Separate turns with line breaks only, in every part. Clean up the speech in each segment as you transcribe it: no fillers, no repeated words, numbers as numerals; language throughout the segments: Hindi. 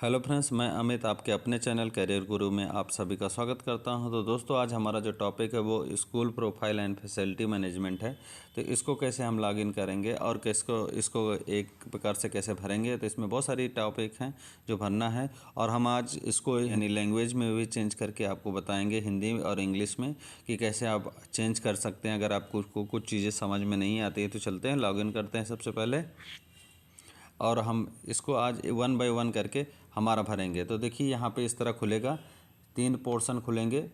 हेलो फ्रेंड्स, मैं अमित आपके अपने चैनल करियर गुरु में आप सभी का स्वागत करता हूं। तो दोस्तों, आज हमारा जो टॉपिक है वो school profile and facility management है। तो इसको कैसे हम लॉगिन करेंगे और किसको इसको एक प्रकार से कैसे भरेंगे। तो इसमें बहुत सारी टॉपिक हैं जो भरना है, और हम आज इसको यानी लैंग्वेज में भी चेंज करके आपको बताएंगे, हिंदी और इंग्लिश में, कि कैसे आप चेंज कर सकते हैं। अगर आपको कुछ चीज़ें समझ में नहीं आती है तो चलते हैं लॉगिन करते हैं सबसे पहले, और हम इसको आज वन बाय वन करके हमारा भरेंगे। तो देखिए यहाँ पे इस तरह खुलेगा, 3 पोर्शन खुलेंगे।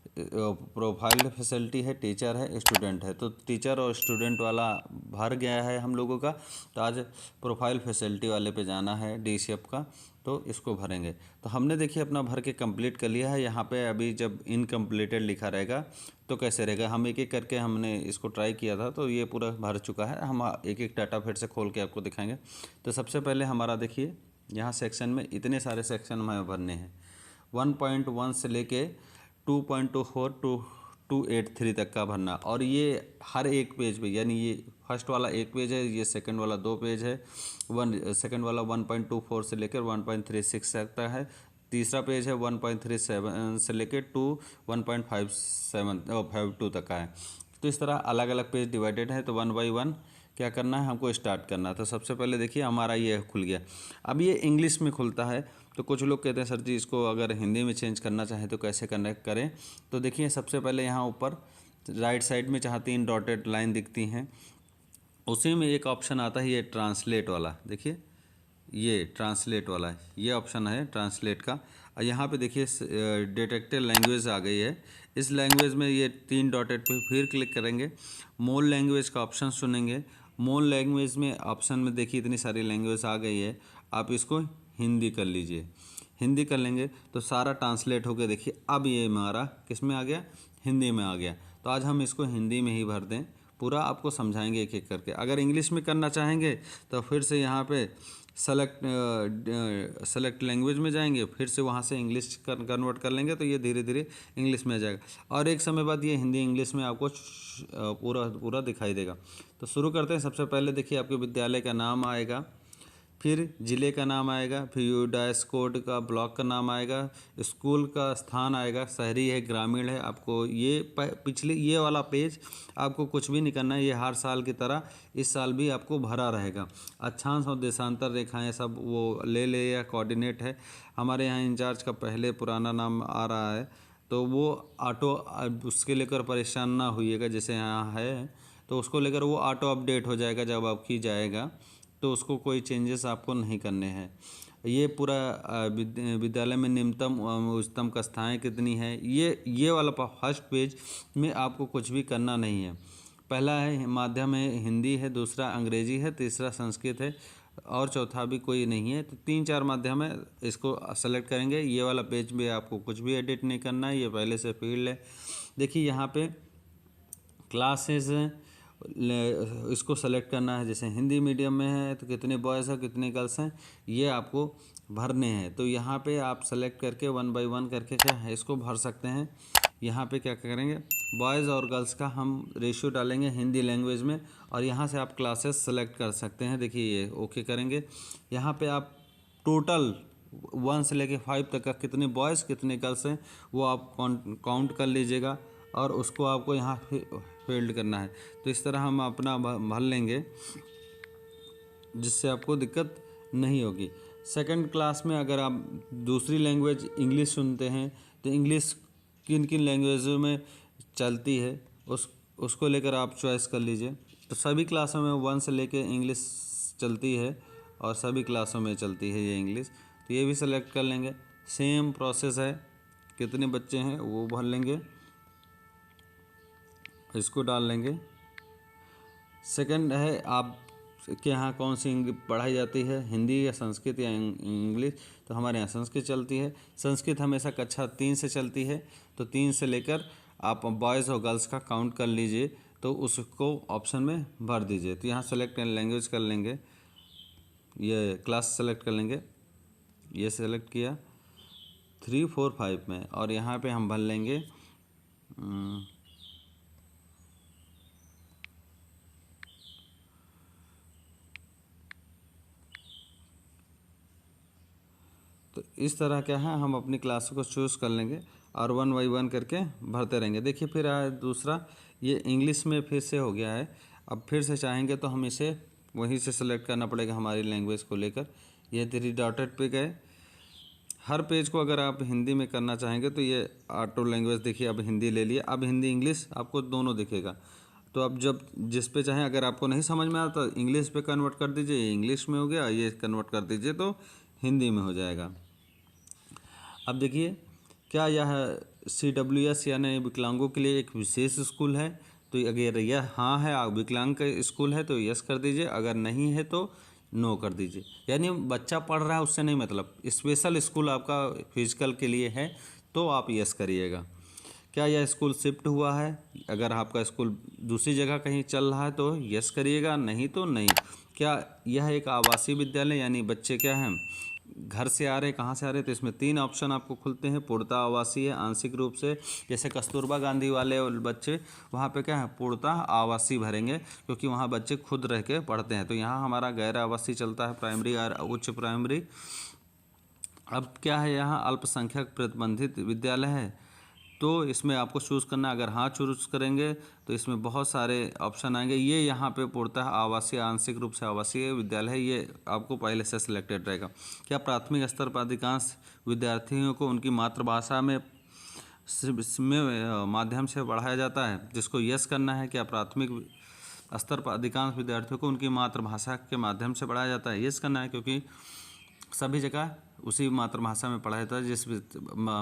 प्रोफाइल फैसिलिटी है, टीचर है, स्टूडेंट है। तो टीचर और स्टूडेंट वाला भर गया है हम लोगों का। तो आज प्रोफाइल फैसिलिटी वाले पे जाना है, डीसीएफ का, तो इसको भरेंगे। तो हमने देखिए अपना भर के कंप्लीट कर लिया है। यहाँ पे अभी जब इनकम्प्लीटेड लिखा रहेगा तो कैसे रहेगा, हम एक एक करके हमने इसको ट्राई किया था, तो ये पूरा भर चुका है। हम एक एक डाटा फिर से खोल के आपको दिखाएंगे। तो सबसे पहले हमारा देखिए यहाँ सेक्शन में इतने सारे सेक्शन हमें भरने हैं, 1.1 से लेके 2.24 टू 283 तक का भरना। और ये हर एक पेज पे, यानी ये फर्स्ट वाला एक पेज है, ये सेकंड वाला 2 पेज है, सेकंड वाला 1.24 से लेकर 1.36 तक का है, तीसरा पेज है 1.37 से लेकर 1.52 तक का है। तो इस तरह अलग अलग पेज डिवाइडेड है। तो वन बाई वन क्या करना है, हमको स्टार्ट करना है। तो सबसे पहले देखिए हमारा ये खुल गया। अब ये इंग्लिश में खुलता है, तो कुछ लोग कहते हैं सर जी इसको अगर हिंदी में चेंज करना चाहें तो कैसे कनेक्ट करें। तो देखिए सबसे पहले यहाँ ऊपर राइट साइड में जहाँ 3 डॉटेड लाइन दिखती हैं, उसी में एक ऑप्शन आता है ये ट्रांसलेट वाला। देखिए ये ट्रांसलेट वाला है, ये ऑप्शन है ट्रांसलेट का। और यहाँ पे देखिए डिटेक्टेड लैंग्वेज आ गई है। इस लैंग्वेज में ये 3 डॉटेड पे फिर क्लिक करेंगे, मोर लैंग्वेज का ऑप्शन चुनेंगे। मोर लैंग्वेज में ऑप्शन में देखिए इतनी सारी लैंग्वेज आ गई है, आप इसको हिंदी कर लीजिए। हिंदी कर लेंगे तो सारा ट्रांसलेट हो गया। देखिए अब ये हमारा किस में आ गया, हिंदी में आ गया। तो आज हम इसको हिंदी में ही भर दें, पूरा आपको समझाएंगे एक एक करके। अगर इंग्लिश में करना चाहेंगे तो फिर से यहाँ पे सेलेक्ट लैंग्वेज में जाएंगे, फिर से वहाँ से इंग्लिश कन्वर्ट कर लेंगे, तो ये धीरे धीरे इंग्लिश में आ जाएगा। और एक समय बाद ये हिंदी इंग्लिश में आपको पूरा पूरा दिखाई देगा। तो शुरू करते हैं। सबसे पहले देखिए आपके विद्यालय का नाम आएगा, फिर ज़िले का नाम आएगा, फिर यूडाइस कोड का ब्लॉक का नाम आएगा, स्कूल का स्थान आएगा, शहरी है ग्रामीण है। आपको ये पिछले ये वाला पेज आपको कुछ भी नहीं करना है, ये हर साल की तरह इस साल भी आपको भरा रहेगा। अक्षांश और देशांतर रेखाएं सब वो ले या कोऑर्डिनेट है। हमारे यहाँ इंचार्ज का पहले पुराना नाम आ रहा है, तो वो ऑटो उसके लेकर परेशान ना होइएगा। जैसे यहाँ है तो उसको लेकर वो ऑटो अपडेट हो जाएगा जब आपकी जाएगा, तो उसको कोई चेंजेस आपको नहीं करने हैं। ये पूरा विद्यालय में निम्नतम उच्चतम कक्षाएँ कितनी है, ये वाला फर्स्ट पेज में आपको कुछ भी करना नहीं है। पहला है माध्यम है हिंदी है, दूसरा अंग्रेजी है, तीसरा संस्कृत है, और चौथा भी कोई नहीं है। तो 3-4 माध्यम है, इसको सेलेक्ट करेंगे। ये वाला पेज में आपको कुछ भी एडिट नहीं करना है, ये पहले से फील्ड है। देखिए यहाँ पे क्लासेस इसको सेलेक्ट करना है। जैसे हिंदी मीडियम में है तो कितने बॉयज़ हैं कितने गर्ल्स हैं, ये आपको भरने हैं। तो यहाँ पे आप सेलेक्ट करके वन बाय वन करके क्या है इसको भर सकते हैं। यहाँ पे क्या करेंगे, बॉयज़ और गर्ल्स का हम रेशियो डालेंगे हिंदी लैंग्वेज में, और यहाँ से आप क्लासेस सेलेक्ट कर सकते हैं। देखिए ये ओके करेंगे। यहाँ पे आप टोटल 1 से लेके 5 तक का कितने बॉयज़ कितने गर्ल्स हैं वो आप काउंट कर लीजिएगा, और उसको आपको यहाँ फील्ड करना है। तो इस तरह हम अपना भर लेंगे, जिससे आपको दिक्कत नहीं होगी। सेकंड क्लास में अगर आप दूसरी लैंग्वेज इंग्लिश सुनते हैं तो इंग्लिश किन किन लैंग्वेजों में चलती है उसको लेकर आप चॉइस कर लीजिए। तो सभी क्लासों में 1 से लेकर इंग्लिश चलती है, और सभी क्लासों में चलती है ये इंग्लिश, तो ये भी सेलेक्ट कर लेंगे। सेम प्रोसेस है, कितने बच्चे हैं वो भर लेंगे, इसको डाल लेंगे। सेकंड है आप के यहाँ कौन सी पढ़ाई जाती है, हिंदी या संस्कृत या इंग्लिश। तो हमारे यहाँ संस्कृत चलती है। संस्कृत हमेशा कक्षा 3 से चलती है, तो 3 से लेकर आप बॉयज़ और गर्ल्स का काउंट कर लीजिए, तो उसको ऑप्शन में भर दीजिए। तो यहाँ सेलेक्ट लैंग्वेज कर लेंगे, ये क्लास सेलेक्ट कर लेंगे, ये सेलेक्ट किया 3, 4, 5 में, और यहाँ पे हम भर लेंगे तो इस तरह क्या है, हम अपनी क्लास को चूज़ कर लेंगे और 1 बाई 1 करके भरते रहेंगे। देखिए फिर दूसरा ये इंग्लिश में फिर से हो गया है। अब फिर से चाहेंगे तो हम इसे वहीं से सेलेक्ट करना पड़ेगा हमारी लैंग्वेज को लेकर। ये 3 डॉटेड पे गए। हर पेज को अगर आप हिंदी में करना चाहेंगे तो ये ऑटो लैंग्वेज देखिए, अब हिंदी ले लिए, अब हिंदी इंग्लिश आपको दोनों दिखेगा। तो अब जब जिस पे चाहें, अगर आपको नहीं समझ में आता तो इंग्लिश पे कन्वर्ट कर दीजिए, ये इंग्लिश में हो गया, ये कन्वर्ट कर दीजिए तो हिंदी में हो जाएगा। अब देखिए क्या यह CWS यानी विकलांगों के लिए एक विशेष स्कूल है, तो अगर यह हाँ है, विकलांग का स्कूल है तो यस कर दीजिए, अगर नहीं है तो नो कर दीजिए। यानी बच्चा पढ़ रहा है उससे नहीं मतलब, स्पेशल स्कूल आपका फिजिकल के लिए है तो आप यस करिएगा। क्या यह स्कूल शिफ्ट हुआ है, अगर आपका स्कूल दूसरी जगह कहीं चल रहा है तो यस करिएगा, नहीं तो नहीं। क्या यह एक आवासीय विद्यालय यानी बच्चे क्या हैं घर से आ रहे, कहाँ से आ रहे, तो इसमें 3 ऑप्शन आपको खुलते हैं। पूर्णतः आवासीय, आंशिक रूप से, जैसे कस्तूरबा गांधी वाले बच्चे वहाँ पे क्या है पूर्णतः आवासीय भरेंगे क्योंकि वहाँ बच्चे खुद रह के पढ़ते हैं। तो यहाँ हमारा गैर आवासीय चलता है, प्राइमरी और उच्च प्राइमरी। अब क्या है, यहाँ अल्पसंख्यक प्रतिबंधित विद्यालय है तो इसमें आपको चूज़ करना। अगर हाँ चूज़ करेंगे तो इसमें बहुत सारे ऑप्शन आएंगे। ये यहाँ पे पूर्णतः आवासीय, आंशिक रूप से आवासीय विद्यालय है, ये आपको पहले से सिलेक्टेड रहेगा। क्या प्राथमिक स्तर पर अधिकांश विद्यार्थियों को उनकी मातृभाषा में माध्यम से पढ़ाया जाता है, जिसको यस करना है। क्या प्राथमिक स्तर पर अधिकांश विद्यार्थियों को उनकी मातृभाषा के माध्यम से पढ़ाया जाता है, यस करना है, क्योंकि सभी जगह उसी मातृभाषा में पढ़ाया जाता है जिस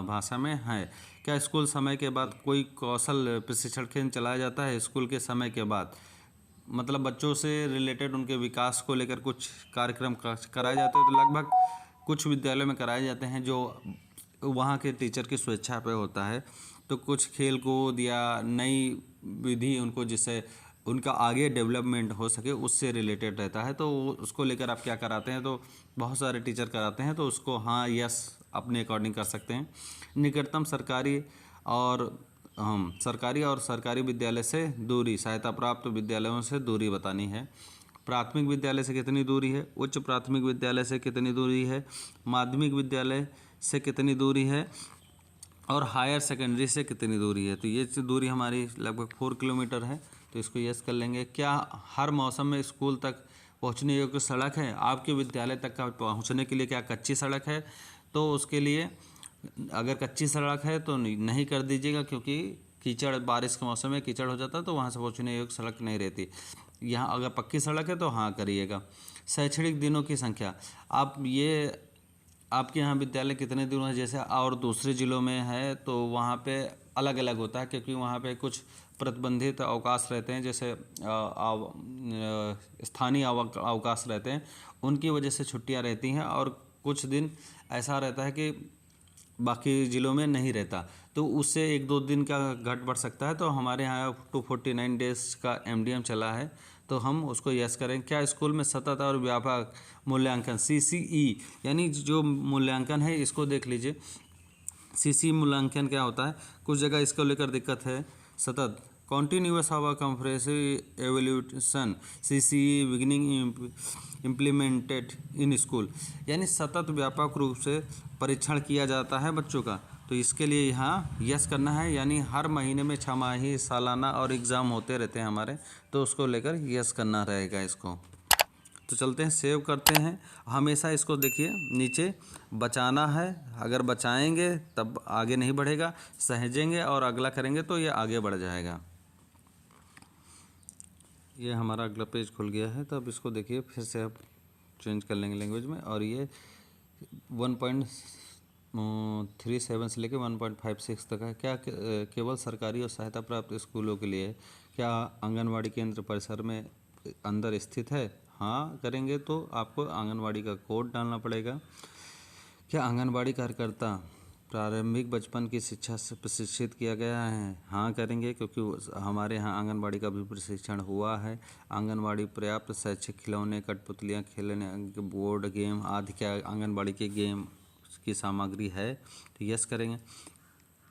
भाषा में है। क्या स्कूल समय के बाद कोई कौशल प्रशिक्षण केंद्र चलाया जाता है, स्कूल के समय के बाद, मतलब बच्चों से रिलेटेड उनके विकास को लेकर कुछ कार्यक्रम कराए जाते हैं। तो लगभग कुछ विद्यालयों में कराए जाते हैं जो वहाँ के टीचर की स्वेच्छा पे होता है। तो कुछ खेल कूद या नई विधि उनको, जिससे उनका आगे डेवलपमेंट हो सके, उससे रिलेटेड रहता है। तो उसको लेकर आप क्या कराते हैं, तो बहुत सारे टीचर कराते हैं, तो उसको हाँ यस अपने अकॉर्डिंग कर सकते हैं। निकटतम सरकारी और सरकारी विद्यालय से दूरी, सहायता प्राप्त विद्यालयों से दूरी बतानी है। प्राथमिक विद्यालय से कितनी दूरी है, उच्च प्राथमिक विद्यालय से कितनी दूरी है, माध्यमिक विद्यालय से कितनी दूरी है और हायर सेकेंडरी से कितनी दूरी है। तो ये दूरी हमारी लगभग 4 किलोमीटर है, तो इसको यस कर लेंगे। क्या हर मौसम में स्कूल तक पहुंचने योग्य सड़क है, आपके विद्यालय तक का पहुंचने के लिए क्या कच्ची सड़क है, तो उसके लिए अगर कच्ची सड़क है तो नहीं कर दीजिएगा, क्योंकि कीचड़, बारिश के मौसम में कीचड़ हो जाता है तो वहाँ से पहुँचने योग्य सड़क नहीं रहती। यहाँ अगर पक्की सड़क है तो हाँ करिएगा। शैक्षणिक दिनों की संख्या, आप ये आपके यहाँ विद्यालय कितने दिनों है, जैसे और दूसरे ज़िलों में है तो वहाँ पे अलग अलग होता है, क्योंकि वहाँ पे कुछ प्रतिबंधित अवकाश रहते हैं, जैसे स्थानीय अवकाश रहते हैं, उनकी वजह से छुट्टियाँ रहती हैं। और कुछ दिन ऐसा रहता है कि बाकी ज़िलों में नहीं रहता, तो उससे 1-2 दिन का घट बढ़ सकता है। तो हमारे यहाँ 249 डेज का MDM चला है, तो हम उसको यस करें। क्या स्कूल में सतत और व्यापक मूल्यांकन CCE यानी जो मूल्यांकन है, इसको देख लीजिए। CCE मूल्यांकन क्या होता है, कुछ जगह इसको लेकर दिक्कत है। सतत continuous our comprehensive evaluation CCE beginning implemented in school, यानी सतत व्यापक रूप से परीक्षण किया जाता है बच्चों का, तो इसके लिए यहाँ यस करना है। यानी हर महीने में 6 माही, सालाना और एग्ज़ाम होते रहते हैं हमारे, तो उसको लेकर यस करना रहेगा इसको। तो चलते हैं, सेव करते हैं। हमेशा इसको देखिए नीचे बचाना है, अगर बचाएंगे तब आगे नहीं बढ़ेगा, सहेजेंगे और अगला करेंगे तो ये आगे बढ़ जाएगा। ये हमारा अगला पेज खुल गया है, तो अब इसको देखिए फिर से अब चेंज कर लेंगे लैंग्वेज में। और ये 1.37 से लेकर 1.56 तक है। क्या केवल सरकारी और सहायता प्राप्त स्कूलों के लिए? क्या आंगनवाड़ी केंद्र परिसर में अंदर स्थित है? हाँ करेंगे तो आपको आंगनवाड़ी का कोड डालना पड़ेगा। क्या आंगनवाड़ी कार्यकर्ता प्रारंभिक बचपन की शिक्षा से प्रशिक्षित किया गया है? हाँ करेंगे, क्योंकि हमारे यहाँ आंगनवाड़ी का भी प्रशिक्षण हुआ है। आंगनवाड़ी पर्याप्त शैक्षिक खिलौने, कठपुतलियाँ, खेलने, बोर्ड गेम आदि क्या आंगनवाड़ी के गेम की सामग्री है? तो यस करेंगे।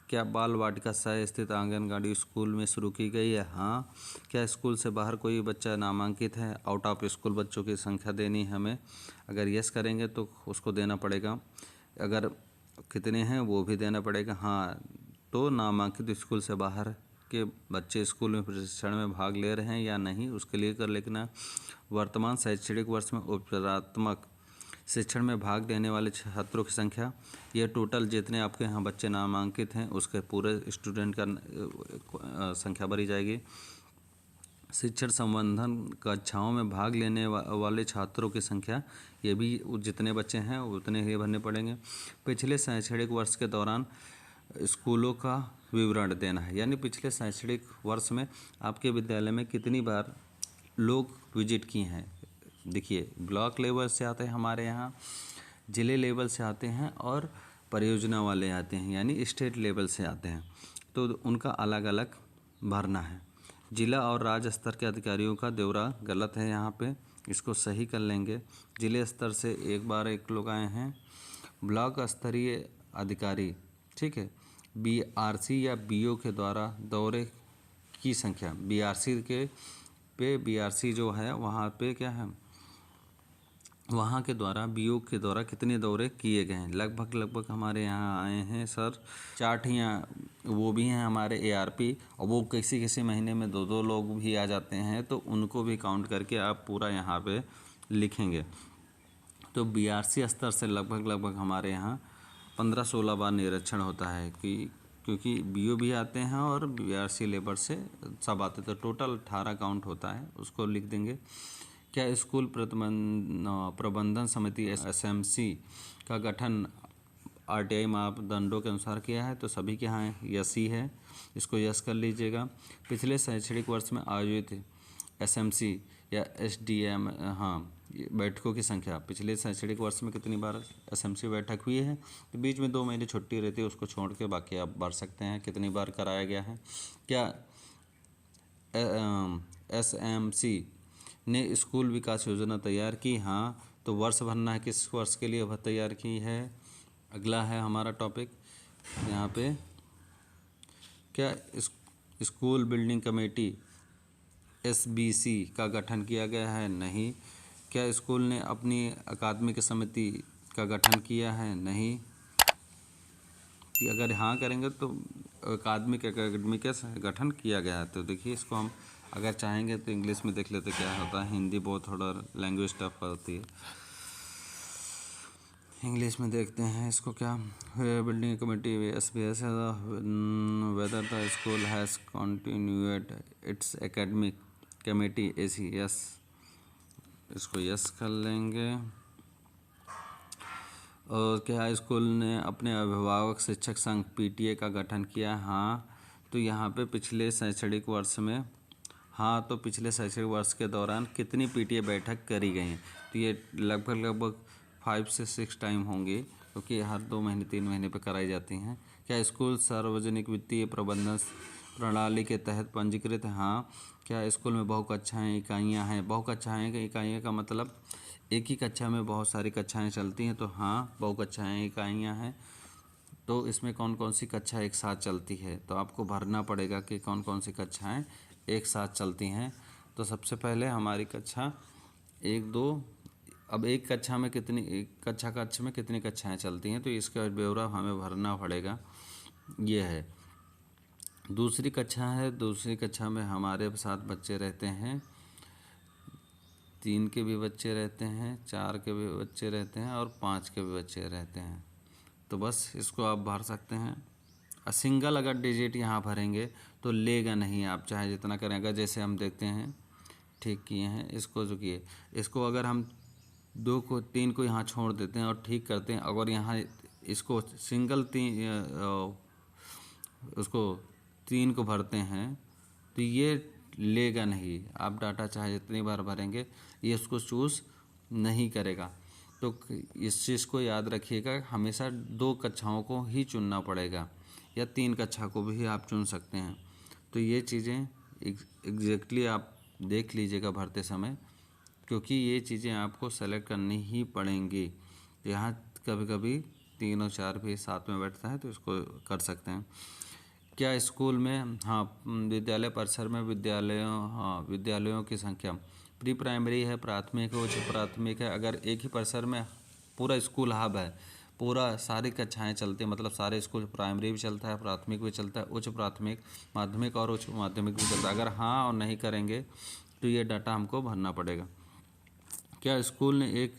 क्या बाल वाटिका सह स्थित आंगनवाड़ी स्कूल में शुरू की गई है? हाँ। क्या स्कूल से बाहर कोई बच्चा नामांकित है? आउट ऑफ स्कूल बच्चों की संख्या देनी है हमें, अगर यस करेंगे तो उसको देना पड़ेगा। अगर कितने हैं वो भी देना पड़ेगा। हाँ, तो नामांकित स्कूल से बाहर के बच्चे स्कूल में प्रशिक्षण में भाग ले रहे हैं या नहीं, उसके लिए कर लिखना। वर्तमान शैक्षणिक वर्ष में उपचारात्मक शिक्षण में भाग लेने वाले छात्रों की संख्या, ये टोटल जितने आपके यहाँ बच्चे नामांकित हैं उसके पूरे स्टूडेंट का संख्या भरी जाएगी। शिक्षण संबंधन कक्षाओं में भाग लेने वाले छात्रों की संख्या, ये भी जितने बच्चे हैं उतने ही भरने पड़ेंगे। पिछले शैक्षणिक वर्ष के दौरान स्कूलों का विवरण देना है, यानी पिछले शैक्षणिक वर्ष में आपके विद्यालय में कितनी बार लोग विजिट किए हैं। देखिए, ब्लॉक लेवल से आते हैं हमारे यहाँ, ज़िले लेवल से आते हैं और परियोजना वाले आते हैं, यानी स्टेट लेवल से आते हैं, तो उनका अलग अलग भरना है। जिला और राज्य स्तर के अधिकारियों का ब्यौरा गलत है यहाँ पे, इसको सही कर लेंगे। जिले स्तर से एक बार एक लोग आए हैं। ब्लॉक स्तरीय अधिकारी, ठीक है, बीआरसी या बीओ के द्वारा दौरे की संख्या, बीआरसी के पे बीआरसी जो है वहाँ पे क्या है, वहाँ के द्वारा बीओ के द्वारा कितने दौरे किए गए हैं। लगभग हमारे यहाँ आए हैं सर 60 यहाँ, वो भी हैं हमारे एआरपी, और वो किसी महीने में 2-2 लोग भी आ जाते हैं, तो उनको भी काउंट करके आप पूरा यहाँ पे लिखेंगे। तो बीआरसी स्तर से लगभग हमारे यहाँ 15-16 बार निरीक्षण होता है, क्योंकि बीओ भी आते हैं और बीआरसी लेबर से सब आते, तो टोटल 18 काउंट होता है, उसको लिख देंगे। क्या स्कूल प्रबंधन समिति एसएमसी का गठन आरटीआई मापदंडों के अनुसार किया है, तो सभी के यहाँ यस ही है, इसको यस कर लीजिएगा। पिछले शैक्षणिक वर्ष में आयोजित एसएमसी या एसडीएम, हाँ, बैठकों की संख्या, पिछले शैक्षणिक वर्ष में कितनी बार एसएमसी बैठक हुई है, तो बीच में 2 महीने छुट्टी रहती है, उसको छोड़ के बाकी आप भर सकते हैं कितनी बार कराया गया है। क्या एसएमसी ने स्कूल विकास योजना तैयार की, हाँ, तो वर्ष भरना है, किस वर्ष के लिए वह तैयार की है। अगला है हमारा टॉपिक यहाँ पे, क्या स्कूल बिल्डिंग कमेटी एसबीसी का गठन किया गया है, नहीं। क्या स्कूल ने अपनी अकादमिक समिति का गठन किया है, नहीं। कि अगर हाँ करेंगे तो अकादमिक का गठन किया गया है। तो देखिए, इसको हम अगर चाहेंगे तो इंग्लिश में देख लेते क्या होता है, हिंदी बहुत थोड़ा लैंग्वेज टफ होती है, इंग्लिश में देखते हैं इसको। क्या building committee SBS whether the school has continued it's academic committee AC, yes, इसको यस कर लेंगे। और क्या स्कूल ने अपने अभिभावक शिक्षक संघ पीटीए का गठन किया, हाँ, तो यहाँ पे पिछले शैक्षणिक वर्ष में, हाँ, तो पिछले शैक्षणिक वर्ष के दौरान कितनी पीटीए बैठक करी गई हैं, तो ये लगभग 5 से 6 टाइम होंगी, क्योंकि हर 2 महीने 3 महीने पे कराई जाती हैं। क्या स्कूल सार्वजनिक वित्तीय प्रबंधन प्रणाली के तहत पंजीकृत है, हाँ। क्या स्कूल में बहुकक्षाएँ इकाइयाँ हैं, बहुकक्षाएँ इकाइयाँ का मतलब एक ही कक्षा में बहुत सारी कक्षाएँ चलती हैं, तो हाँ, बहुकक्षाएँ इकाइयाँ हैं। तो इसमें कौन कौन सी कक्षा एक साथ चलती है, तो आपको भरना पड़ेगा कि कौन कौन सी कक्षाएँ एक साथ चलती हैं। तो सबसे पहले हमारी कक्षा 1, 2, अब एक कक्षा में कितनी, एक कक्ष में कितनी कक्षाएं चलती हैं, तो इसका ब्यौरा हमें भरना पड़ेगा। ये है दूसरी कक्षा है, दूसरी कक्षा में हमारे साथ बच्चे रहते हैं, 3 के भी बच्चे रहते हैं, 4 के भी बच्चे रहते हैं और 5 के भी बच्चे रहते हैं। तो बस इसको आप भर सकते हैं। सिंगल अगर डिजिट यहाँ भरेंगे तो लेगा नहीं, आप चाहे जितना करें। अगर जैसे हम देखते हैं ठीक किए हैं, इसको जो किए, इसको अगर हम 2 को 3 को यहाँ छोड़ देते हैं और ठीक करते हैं, अगर यहाँ इसको सिंगल 3 उसको 3 को भरते हैं तो ये लेगा नहीं। आप डाटा चाहे जितनी बार भरेंगे ये उसको चूज़ नहीं करेगा। तो इस चीज़ को याद रखिएगा, हमेशा 2 कक्षाओं को ही चुनना पड़ेगा, या 3 कक्षा को भी आप चुन सकते हैं। तो ये चीज़ें एग्जैक्टली आप देख लीजिएगा भरते समय, क्योंकि ये चीज़ें आपको सेलेक्ट करनी ही पड़ेंगी। यहाँ कभी कभी 3 और 4 भी साथ में बैठता है, तो इसको कर सकते हैं। क्या स्कूल में, हाँ, विद्यालय परिसर में विद्यालयों की संख्या प्री प्राइमरी है, प्राथमिक है, उच्च प्राथमिक है, अगर एक ही परिसर में पूरा स्कूल हब है, पूरा सारी कक्षाएं चलती हैं, मतलब सारे स्कूल, प्राइमरी भी चलता है, प्राथमिक भी चलता है, उच्च प्राथमिक, माध्यमिक और उच्च माध्यमिक भी चलता है। अगर हाँ और नहीं करेंगे तो ये डाटा हमको भरना पड़ेगा। क्या स्कूल ने एक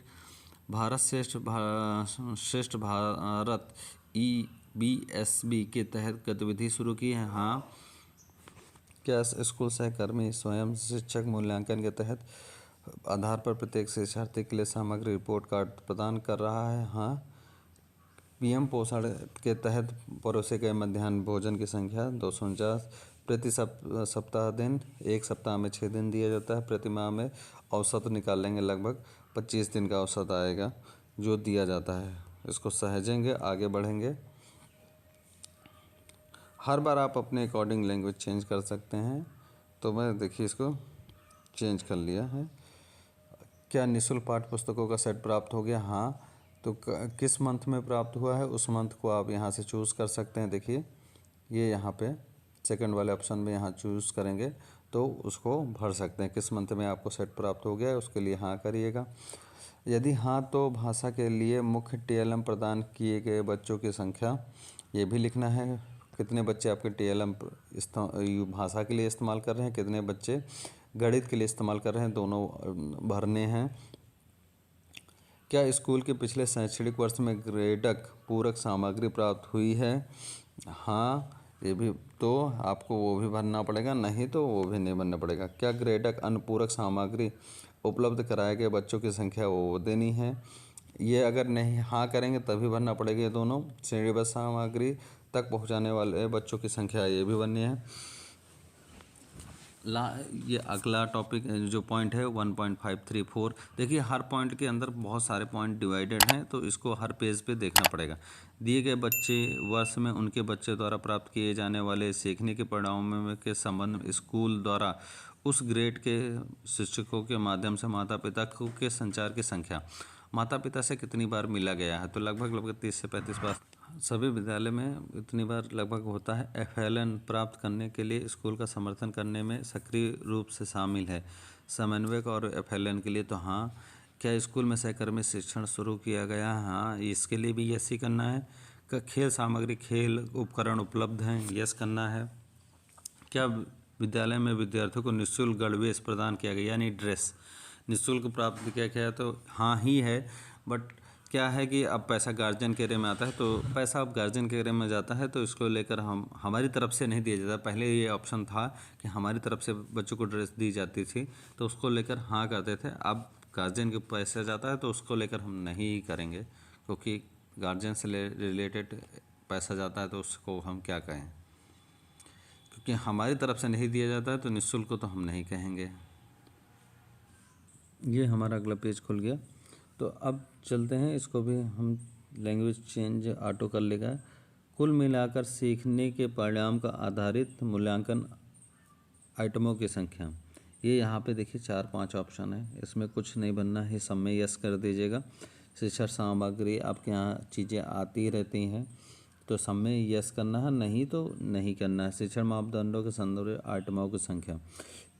भारत श्रेष्ठ भारत EBSB के तहत गतिविधि शुरू की है? हाँ। क्या स्कूल सहकर्मी स्वयं शिक्षक मूल्यांकन के तहत आधार पर प्रत्येक शिक्षार्थी के लिए सामग्री रिपोर्ट कार्ड प्रदान कर रहा है? हाँ। PM पोषण के तहत परोसे गए मध्याह्न भोजन की संख्या 249 प्रति सप्ताह दिन, एक सप्ताह में 6 दिन दिया जाता है। प्रति माह में औसत निकाल लेंगे, लगभग 25 दिन का औसत आएगा जो दिया जाता है। इसको सहेजेंगे, आगे बढ़ेंगे। हर बार आप अपने अकॉर्डिंग लैंग्वेज चेंज कर सकते हैं, तो मैं देखिए इसको चेंज कर लिया है। क्या निःशुल्क पाठ्य पुस्तकों का सेट प्राप्त हो गया? हाँ। तो किस मंथ में प्राप्त हुआ है उस मंथ को आप यहाँ से चूज़ कर सकते हैं। देखिए ये यहाँ पे सेकंड वाले ऑप्शन में यहाँ चूज़ करेंगे तो उसको भर सकते हैं, किस मंथ में आपको सेट प्राप्त हो गया है उसके लिए हाँ करिएगा। यदि हाँ तो भाषा के लिए मुख्य TLM प्रदान किए गए बच्चों की संख्या ये भी लिखना है। कितने बच्चे आपके TLM भाषा के लिए इस्तेमाल कर रहे हैं, कितने बच्चे गणित के लिए इस्तेमाल कर रहे हैं, दोनों भरने हैं। क्या स्कूल के पिछले शैक्षणिक वर्ष में ग्रेडक पूरक सामग्री प्राप्त हुई है? हाँ, ये भी तो आपको वो भी भरना पड़ेगा, नहीं तो वो भी नहीं भरना पड़ेगा। क्या ग्रेडक अनुपूरक सामग्री उपलब्ध कराए गए बच्चों की संख्या वो देनी है? ये अगर नहीं हाँ करेंगे तभी भरना पड़ेगा ये दोनों। श्रेणीबद्ध सामग्री तक पहुंचाने वाले बच्चों की संख्या ये भी भरनी है। ये अगला टॉपिक जो पॉइंट है 1.534। देखिए हर पॉइंट के अंदर बहुत सारे पॉइंट डिवाइडेड हैं, तो इसको हर पेज पे देखना पड़ेगा। दिए गए बच्चे वर्ष में उनके बच्चे द्वारा प्राप्त किए जाने वाले सीखने के परिणामों के संबंध में स्कूल द्वारा उस ग्रेड के शिक्षकों के माध्यम से माता पिता के संचार की संख्या। माता पिता से कितनी बार मिला गया है? तो लगभग 30 से 35 बार सभी विद्यालय में इतनी बार लगभग होता है। FLN प्राप्त करने के लिए स्कूल का समर्थन करने में सक्रिय रूप से शामिल है। समन्वयक और FLN के लिए तो हाँ। क्या स्कूल में सहकर्मी शिक्षण शुरू किया गया? हाँ, इसके लिए भी यस ही करना है। क्या खेल सामग्री, खेल उपकरण उपलब्ध हैं? यस करना है। क्या विद्यालय में विद्यार्थियों को निःशुल्क गणवेश प्रदान किया गया, यानी ड्रेस निःशुल्क प्राप्त किया गया? तो हाँ ही है, बट क्या है कि अब पैसा गार्जियन के एरिया में आता है, तो पैसा अब गार्जियन के एरिया में जाता है, तो इसको लेकर हमारी तरफ से नहीं दिया जाता। पहले ये ऑप्शन था कि हमारी तरफ से बच्चों को ड्रेस दी जाती थी, तो उसको लेकर हाँ करते थे। अब गार्जियन के पैसे जाता है तो उसको लेकर हम नहीं करेंगे, क्योंकि गार्जियन से रिलेटेड पैसा जाता है तो उसको हम क्या कहें, क्योंकि हमारी तरफ से नहीं दिया जाता है तो निःशुल्क को तो हम नहीं कहेंगे। ये हमारा अगला पेज खुल गया। तो अब चलते हैं, इसको भी हम लैंग्वेज चेंज ऑटो कर लेगा। कुल मिलाकर सीखने के परिणाम का आधारित मूल्यांकन आइटमों की संख्या। ये यहाँ पे देखिए 4-5 ऑप्शन है, इसमें कुछ नहीं बनना है, सब में यस कर दीजिएगा। शिक्षण सामग्री आपके यहाँ चीज़ें आती रहती हैं, तो सब में यस करना है, नहीं तो नहीं करना है। शिक्षण मापदंडों के संदर्भ आइटमों की संख्या।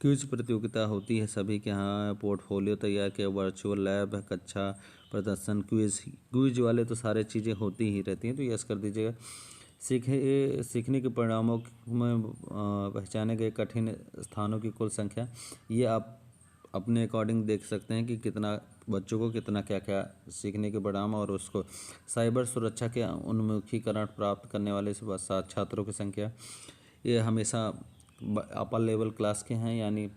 क्विज प्रतियोगिता होती है सभी के यहाँ। पोर्टफोलियो तैयार किया, वर्चुअल लैब, कक्षा प्रदर्शन, क्विज वाले तो सारे चीज़ें होती ही रहती हैं, तो यस कर दीजिएगा। सीखने के परिणामों में पहचाने गए कठिन स्थानों की कुल संख्या। ये आप अपने अकॉर्डिंग देख सकते हैं कि कितना बच्चों को कितना क्या क्या सीखने के परिणाम, और उसको साइबर सुरक्षा के उन्मुखीकरण प्राप्त करने वाले छात्रों की संख्या। ये हमेशा अपर लेवल क्लास के हैं, यानी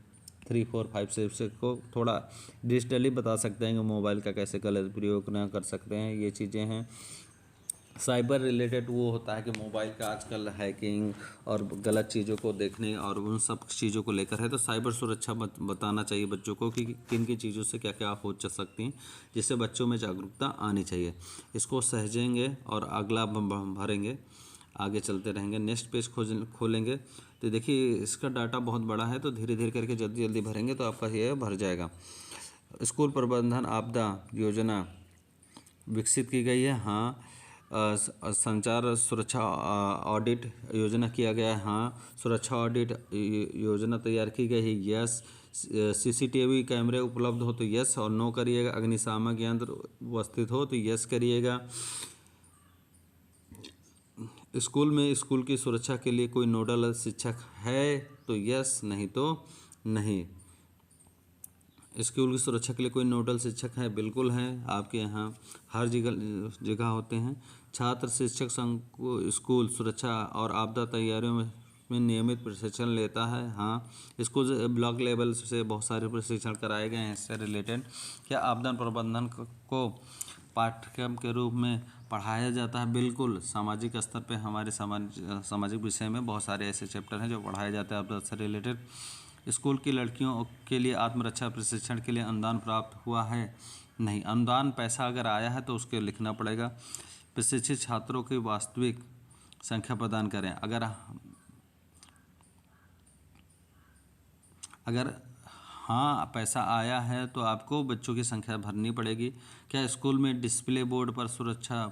3, 4, 5, 6 को थोड़ा डिजिटली बता सकते हैं कि मोबाइल का कैसे गलत प्रयोग ना कर सकते हैं, ये चीज़ें हैं। साइबर रिलेटेड वो होता है कि मोबाइल का आजकल हैकिंग और गलत चीज़ों को देखने और उन सब चीज़ों को लेकर है, तो साइबर सुरक्षा बताना चाहिए बच्चों को कि किन किन चीज़ों से क्या क्या हो सकती हैं, जिससे बच्चों में जागरूकता आनी चाहिए। इसको सहेजेंगे और अगला भरेंगे, आगे चलते रहेंगे। नेक्स्ट पेज खोलेंगे तो देखिए इसका डाटा बहुत बड़ा है, तो धीरे धीरे करके जल्दी जल्दी भरेंगे तो आपका ये भर जाएगा। स्कूल प्रबंधन आपदा योजना विकसित की गई है, हाँ। संचार सुरक्षा ऑडिट योजना किया गया है, हाँ। सुरक्षा ऑडिट योजना तैयार की गई है, यस। CCTV कैमरे उपलब्ध हो तो यस और नो करिएगा। अग्निशामक यंत्र उपस्थित हो तो यस करिएगा। स्कूल में स्कूल की सुरक्षा के लिए कोई नोडल शिक्षक है तो यस, नहीं तो नहीं। स्कूल की सुरक्षा के लिए कोई नोडल शिक्षक है, बिल्कुल है, आपके यहाँ हर जगह जगह होते हैं। छात्र शिक्षक संघ को स्कूल सुरक्षा और आपदा तैयारियों में नियमित प्रशिक्षण लेता है। हाँ, स्कूल ब्लॉक लेवल से बहुत सारे प्रशिक्षण कराए गए हैं इससे रिलेटेड। क्या आपदा प्रबंधन को पाठ्यक्रम के रूप में पढ़ाया जाता है? बिल्कुल, सामाजिक स्तर पे हमारे सामाजिक विषय में बहुत सारे ऐसे चैप्टर हैं जो पढ़ाए जाते हैं आपदा से रिलेटेड। स्कूल की लड़कियों के लिए आत्मरक्षा प्रशिक्षण के लिए अनुदान प्राप्त हुआ है? नहीं, अनुदान पैसा अगर आया है तो उसके लिखना पड़ेगा। प्रशिक्षित छात्रों की वास्तविक संख्या प्रदान करें। अगर हाँ पैसा आया है तो आपको बच्चों की संख्या भरनी पड़ेगी। क्या स्कूल में डिस्प्ले बोर्ड पर सुरक्षा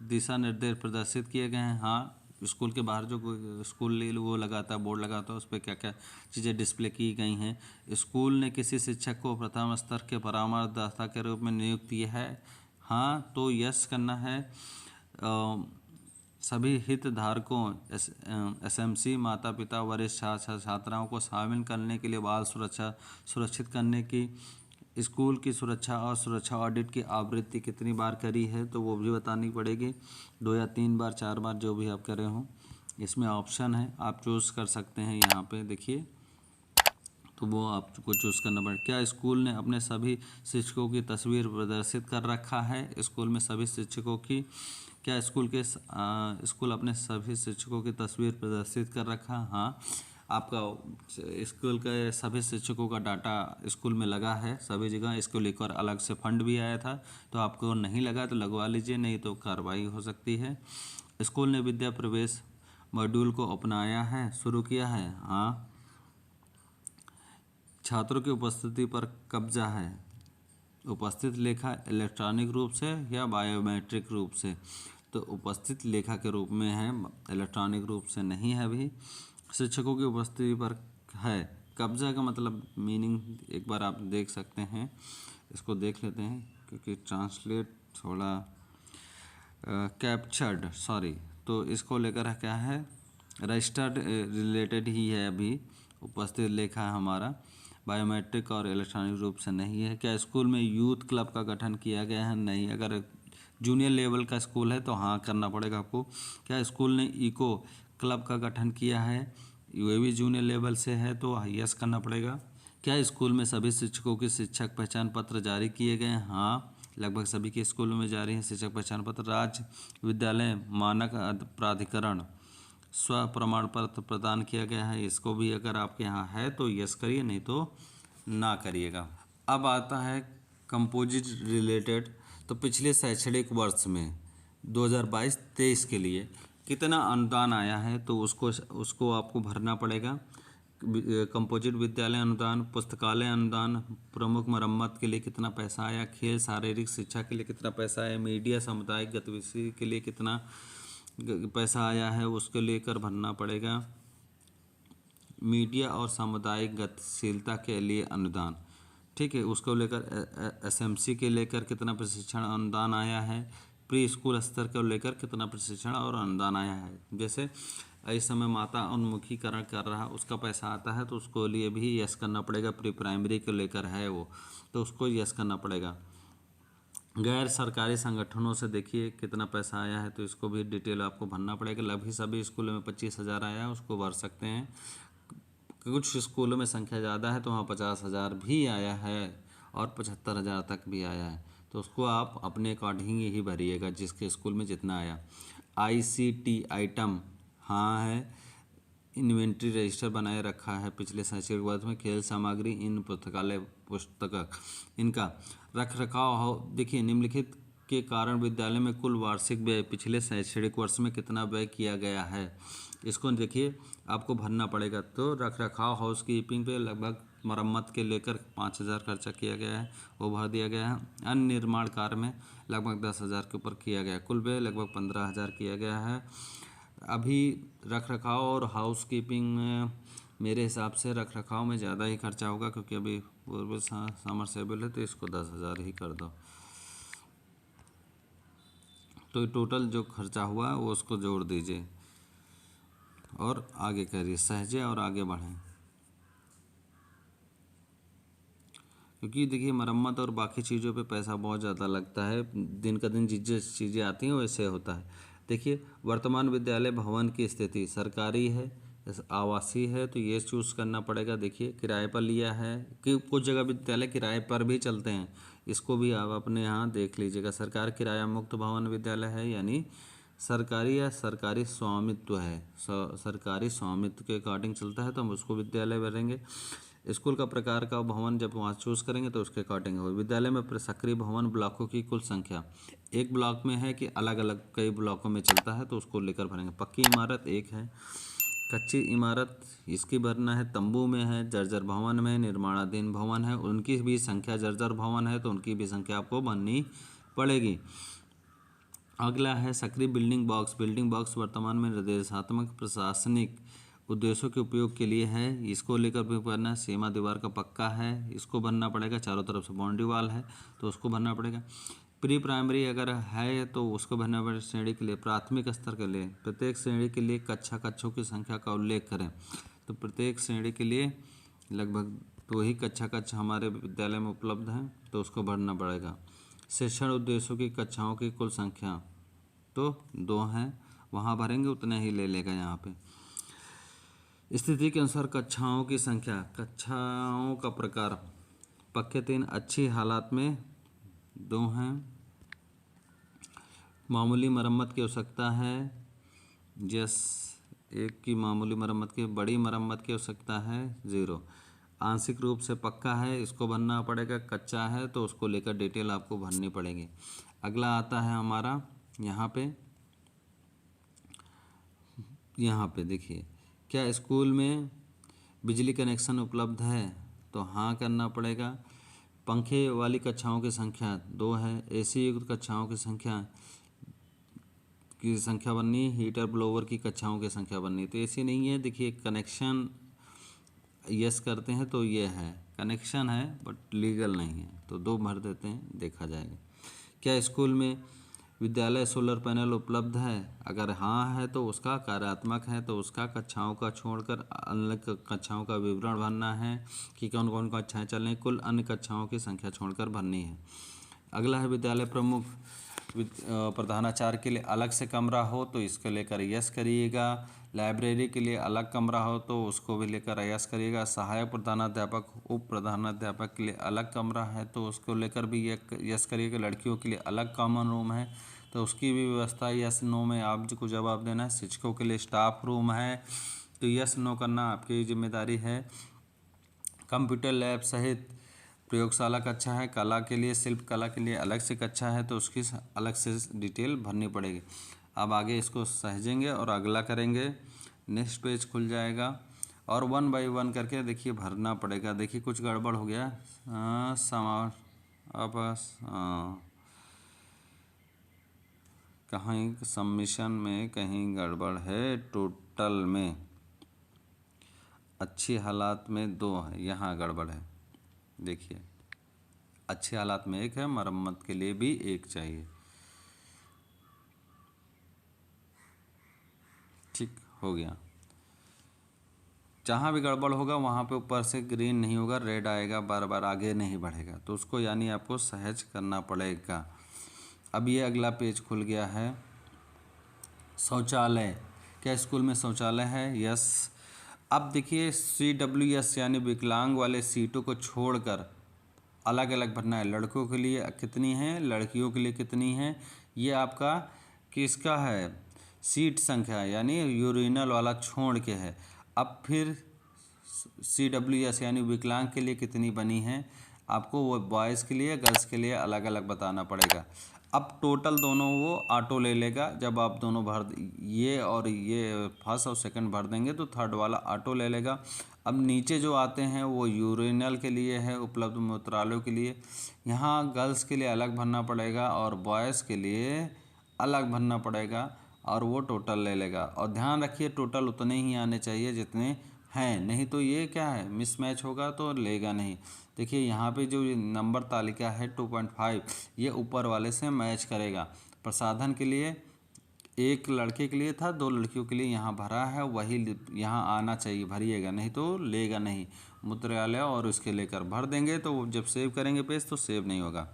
दिशा निर्देश प्रदर्शित किए गए हैं? हाँ, स्कूल के बाहर जो स्कूल वो लगाता है, बोर्ड लगाता है, उस पर क्या क्या चीज़ें डिस्प्ले की गई हैं। स्कूल ने किसी शिक्षक को प्रथम स्तर के परामर्शदाता के रूप में नियुक्त किया है? हाँ, तो यस करना है। सभी हितधारकों एसएमसी, माता पिता, वरिष्ठ छात्र छात्राओं को शामिल करने के लिए बाल सुरक्षा सुरक्षित करने की स्कूल की सुरक्षा और सुरक्षा ऑडिट की आवृत्ति कितनी बार करी है तो वो भी बतानी पड़ेगी। 2 या 3 बार, 4 बार, जो भी आप करे हों। इसमें ऑप्शन है, आप चूज़ कर सकते हैं। यहाँ पे देखिए, तो वो आपको चूज़ करना पड़ेगा। क्या स्कूल ने अपने सभी शिक्षकों की तस्वीर प्रदर्शित कर रखा है? स्कूल में सभी शिक्षकों की, क्या स्कूल अपने सभी शिक्षकों की तस्वीर प्रदर्शित कर रखा? हाँ, आपका स्कूल के सभी शिक्षकों का डाटा स्कूल में लगा है सभी जगह। इसको लेकर अलग से फंड भी आया था, तो आपको नहीं लगा तो लगवा लीजिए, नहीं तो कार्रवाई हो सकती है। स्कूल ने विद्या प्रवेश मॉड्यूल को अपनाया है, शुरू किया है? हाँ। छात्रों की उपस्थिति पर कब्जा है। उपस्थित लेखा इलेक्ट्रॉनिक रूप से या बायोमेट्रिक रूप से? तो उपस्थित लेखा के रूप में है, इलेक्ट्रॉनिक रूप से नहीं है अभी। शिक्षकों की उपस्थिति पर है। कब्जा का मतलब मीनिंग एक बार आप देख सकते हैं, इसको देख लेते हैं क्योंकि ट्रांसलेट थोड़ा कैप्चर्ड, सॉरी। तो इसको लेकर क्या है, रजिस्टर्ड रिलेटेड ही है अभी। उपस्थित लेखा है हमारा, बायोमेट्रिक और इलेक्ट्रॉनिक रूप से नहीं है। क्या स्कूल में यूथ क्लब का गठन किया गया है? नहीं। अगर जूनियर लेवल का स्कूल है तो हाँ करना पड़ेगा आपको। क्या स्कूल ने इको क्लब का गठन किया है? ये भी जूनियर लेवल से है तो यस करना पड़ेगा। क्या स्कूल में सभी शिक्षकों की शिक्षक पहचान पत्र जारी किए गए हैं? हाँ, लगभग सभी के स्कूलों में जारी है शिक्षक पहचान पत्र। राज्य विद्यालय मानक प्राधिकरण स्व प्रमाण पत्र प्रदान किया गया है? इसको भी अगर आपके यहाँ है तो यस करिए, नहीं तो ना करिएगा। अब आता है कंपोजिट रिलेटेड। तो पिछले शैक्षणिक वर्ष में 2022-23 के लिए कितना अनुदान आया है तो उसको आपको भरना पड़ेगा। कंपोजिट विद्यालय अनुदान, पुस्तकालय अनुदान, प्रमुख मरम्मत के लिए कितना पैसा आया, खेल शारीरिक शिक्षा के लिए कितना पैसा आया, मीडिया सामुदायिक गतिविधि के लिए कितना पैसा आया है, उसको लेकर भरना पड़ेगा। मीडिया और सामुदायिक गतिशीलता के लिए अनुदान, ठीक है, उसको लेकर एसएमसी के लेकर कितना प्रशिक्षण अनुदान आया है, प्री स्कूल स्तर को लेकर कितना प्रशिक्षण और अनुदान आया है। जैसे इस समय माता उन्मुखीकरण कर रहा, उसका पैसा आता है तो उसको लिए भी यस करना पड़ेगा। प्री प्राइमरी को लेकर है वो, तो उसको यस करना पड़ेगा। गैर सरकारी संगठनों से देखिए कितना पैसा आया है तो इसको भी डिटेल आपको भरना पड़ेगा। लगभग सभी स्कूलों में 25,000 आया है, उसको भर सकते हैं। कुछ स्कूलों में संख्या ज़्यादा है तो वहाँ 50,000 भी आया है और 75,000 तक भी आया है, तो उसको आप अपने अकॉर्डिंग ही भरिएगा जिसके स्कूल में जितना आया। आईसीटी आइटम हाँ है। इन्वेंट्री रजिस्टर बनाए रखा है पिछले शैक्षणिक वर्ष में। खेल सामग्री, इन पुस्तकालय पुस्तक इनका रख रखाव हो। देखिए, निम्नलिखित के कारण विद्यालय में कुल वार्षिक व्यय पिछले शैक्षणिक वर्ष में कितना व्यय किया गया है, इसको देखिए आपको भरना पड़ेगा। तो रख रखाव हाउस कीपिंग पे लगभग मरम्मत के लेकर 5,000 खर्चा किया गया है, वो भर दिया गया है। अन्य निर्माण कार्य में लगभग 10,000 के ऊपर किया गया, कुल व्यय लगभग 15,000 किया गया है। अभी रख रखाव और हाउस कीपिंग में मेरे हिसाब से रख रखाव में ज़्यादा ही खर्चा होगा क्योंकि अभी बोरवेल समरसेबल है, तो इसको 10,000 ही कर दो। तो टोटल जो खर्चा हुआ है वो उसको जोड़ दीजिए और आगे करिए, सहेजे और आगे बढ़ें। क्योंकि देखिए मरम्मत और बाकी चीज़ों पे पैसा बहुत ज़्यादा लगता है, दिन का दिन जिस चीज़ें आती हैं वैसे होता है। देखिए वर्तमान विद्यालय भवन की स्थिति सरकारी है, आवासीय है, तो ये चूज़ करना पड़ेगा। देखिए किराए पर लिया है कि कुछ जगह विद्यालय किराए पर भी चलते हैं, इसको भी आप अपने यहाँ देख लीजिएगा। सरकार किराया मुक्त भवन विद्यालय है, यानी सरकारी या सरकारी स्वामित्व है, सरकारी स्वामित्व के अकॉर्डिंग चलता है तो हम उसको विद्यालय भरेंगे। स्कूल का प्रकार का भवन जब वहाँ चूज़ करेंगे तो उसके अकॉर्डिंग हो। विद्यालय में सक्रिय भवन ब्लॉकों की कुल संख्या, एक ब्लॉक में है कि अलग अलग कई ब्लॉकों में चलता है तो उसको लेकर भरेंगे। पक्की इमारत एक है, कच्ची इमारत इसकी भरना है, तंबू में है, जर्जर भवन में, निर्माणाधीन भवन है, उनकी भी संख्या, जर्जर भवन है तो उनकी भी संख्या आपको भरनी पड़ेगी। अगला है सक्रिय बिल्डिंग बॉक्स। बिल्डिंग बॉक्स वर्तमान में निर्देशात्मक प्रशासनिक उद्देश्यों के उपयोग के लिए है, इसको लेकर भी भरना। सीमा दीवार का पक्का है, इसको भरना पड़ेगा। चारों तरफ से बाउंड्री वाल है तो उसको भरना पड़ेगा। प्री प्राइमरी अगर है तो उसको भरना पड़ेगा। श्रेणी के लिए, प्राथमिक स्तर के लिए प्रत्येक श्रेणी के लिए कक्षों की संख्या का उल्लेख करें, तो प्रत्येक श्रेणी के लिए लगभग 2 ही कक्ष हमारे विद्यालय में उपलब्ध हैं तो उसको भरना पड़ेगा। शिक्षण उद्देश्यों की कक्षाओं की कुल संख्या तो 2 हैं, वहाँ भरेंगे उतने ही ले लेगा। यहाँ पे स्थिति के अनुसार कक्षाओं की संख्या, कक्षाओं का प्रकार, पक्के 3, अच्छी हालात में 2 हैं, मामूली मरम्मत की आवश्यकता है, यस 1 की मामूली मरम्मत की, बड़ी मरम्मत की आवश्यकता है 0, आंशिक रूप से पक्का है इसको भरना पड़ेगा, कच्चा है तो उसको लेकर डिटेल आपको भरनी पड़ेगी। अगला आता है हमारा यहाँ पे देखिए, क्या स्कूल में बिजली कनेक्शन उपलब्ध है, तो हाँ करना पड़ेगा। पंखे वाली कक्षाओं की संख्या 2 है, एसी युक्त कक्षाओं की संख्या बननी, हीटर ब्लोवर की कक्षाओं की संख्या बननी। तो एसी नहीं है, देखिए कनेक्शन यस करते हैं तो ये है, कनेक्शन है बट लीगल नहीं है तो 2 भर देते हैं, देखा जाएगा। क्या स्कूल में विद्यालय सोलर पैनल उपलब्ध है, अगर हाँ है तो उसका कार्यात्मक है तो उसका कक्षाओं का छोड़कर अन्य कक्षाओं का विवरण भरना है कि कौन कौन कक्षाएँ चल रही, कुल अन्य कक्षाओं की संख्या छोड़कर भरनी है। अगला है विद्यालय प्रमुख, प्रधानाचार्य के लिए अलग से कमरा हो तो इसको लेकर यस करिएगा। लाइब्रेरी के लिए अलग कमरा हो तो उसको भी लेकर यस करिएगा। सहायक प्रधानाध्यापक, उप प्रधानाध्यापक के लिए अलग कमरा है तो उसको लेकर भी यस करिएगा। लड़कियों के लिए अलग कॉमन रूम है तो उसकी भी व्यवस्था यस नो में आपको जवाब देना है। शिक्षकों के लिए स्टाफ रूम है तो यस नो करना आपकी जिम्मेदारी है। कंप्यूटर लैब सहित प्रयोगशाला कक्षा है, कला के लिए, शिल्प कला के लिए अलग से कक्षा है तो उसकी अलग से डिटेल भरनी पड़ेगी। अब आगे इसको सहेजेंगे और अगला करेंगे, नेक्स्ट पेज खुल जाएगा और 1 बाय 1 करके देखिए भरना पड़ेगा। देखिए कुछ गड़बड़ हो गया, कहीं सबमिशन में कहीं गड़बड़ है, टोटल में अच्छी हालात में 2 है, यहाँ गड़बड़ है। देखिए अच्छे हालात में 1 है, मरम्मत के लिए भी 1 चाहिए। ठीक हो गया। जहाँ भी गड़बड़ होगा वहाँ पे ऊपर से ग्रीन नहीं होगा, रेड आएगा, बार बार आगे नहीं बढ़ेगा तो उसको यानी आपको सहज करना पड़ेगा। अब ये अगला पेज खुल गया है, शौचालय। क्या स्कूल में शौचालय है, यस। अब देखिए CWS यानी विकलांग वाले सीटों को छोड़कर अलग अलग भरना है। लड़कों के लिए कितनी है, लड़कियों के लिए कितनी है, ये आपका किसका है, सीट संख्या यानी यूरिनल वाला छोड़ के है। अब फिर CWS यानी विकलांग के लिए कितनी बनी है, आपको वो बॉयज़ के लिए गर्ल्स के लिए अलग अलग बताना पड़ेगा। अब टोटल दोनों वो ऑटो ले लेगा, जब आप दोनों ये और ये फर्स्ट और सेकंड भर देंगे तो थर्ड वाला ऑटो ले लेगा। अब नीचे जो आते हैं वो यूरिनल के लिए है, उपलब्ध मूत्रालयों के लिए, यहाँ गर्ल्स के लिए अलग भरना पड़ेगा और बॉयज़ के लिए अलग भरना पड़ेगा और वो टोटल ले लेगा। और ध्यान रखिए टोटल उतने ही आने चाहिए जितने हैं, नहीं तो ये क्या है मिसमैच होगा तो लेगा नहीं। देखिए यहाँ पे जो नंबर तालिका है 2.5 ये ऊपर वाले से मैच करेगा प्रसाधन के लिए एक लड़के के लिए था, 2 लड़कियों के लिए यहाँ भरा है, वही यहाँ आना चाहिए, भरिएगा, नहीं तो लेगा नहीं। मूत्रालय और उसके लेकर भर देंगे तो जब सेव करेंगे पेज तो सेव नहीं होगा।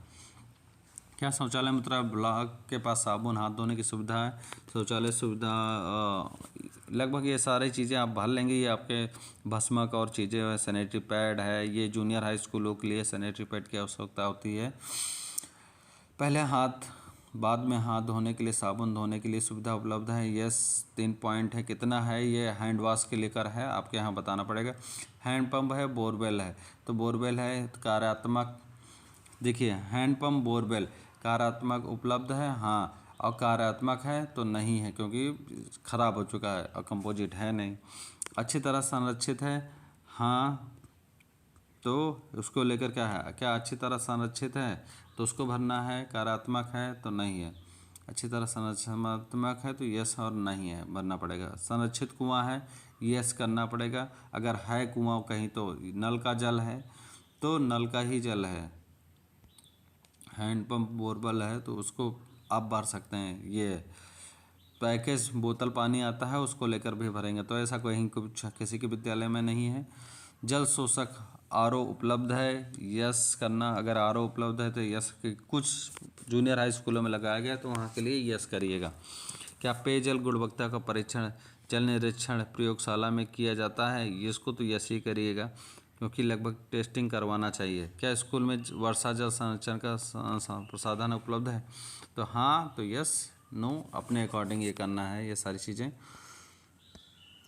क्या शौचालय मूत्र ब्लॉक के पास साबुन हाथ धोने की सुविधा है, शौचालय सुविधा लगभग ये सारी चीज़ें आप भर लेंगे। ये आपके भस्मक और चीज़ें हैं, सैनिटरी पैड है, ये जूनियर हाई स्कूलों के लिए सैनिटरी पैड की आवश्यकता होती है। पहले हाथ बाद में हाथ धोने के लिए साबुन धोने के लिए सुविधा उपलब्ध है। यस 3 पॉइंट है, कितना है ये हैंड वॉश के लेकर है, आपके यहाँ बताना पड़ेगा। हैंड पंप है, बोरवेल है, तो बोरवेल है कार्यात्मक, देखिए हैंड पंप बोरवेल कार्यात्मक उपलब्ध है हाँ, और कार्यात्मक है तो नहीं है क्योंकि ख़राब हो चुका है और कंपोजिट है नहीं। अच्छी तरह संरक्षित है हाँ, तो उसको लेकर क्या है, क्या अच्छी तरह संरक्षित है तो उसको भरना है, कार्यात्मक है तो नहीं है। अच्छी तरह संरचनात्मक है तो यस और नहीं है भरना पड़ेगा। संरक्षित कुआं है, यस करना पड़ेगा। अगर है कुआं कहीं तो नल का जल है तो नल का ही जल है। हैंडपम्प बोरवेल है तो उसको आप भर सकते हैं। ये पैकेज बोतल पानी आता है उसको लेकर भी भरेंगे, तो ऐसा कहीं कुछ किसी के विद्यालय में नहीं है। जल शोषक आरओ उपलब्ध है, यस करना। अगर आरओ उपलब्ध है तो यस, कुछ जूनियर हाई स्कूलों में लगाया गया तो वहाँ के लिए यस करिएगा। क्या पेयजल गुणवत्ता का परीक्षण जल निरीक्षण प्रयोगशाला में किया जाता है, इसको तो यस ही करिएगा क्योंकि लगभग टेस्टिंग करवाना चाहिए। क्या स्कूल में वर्षा जल संरक्षण का प्रसाधन उपलब्ध है, तो हाँ तो यस, नो अपने अकॉर्डिंग ये करना है। ये सारी चीज़ें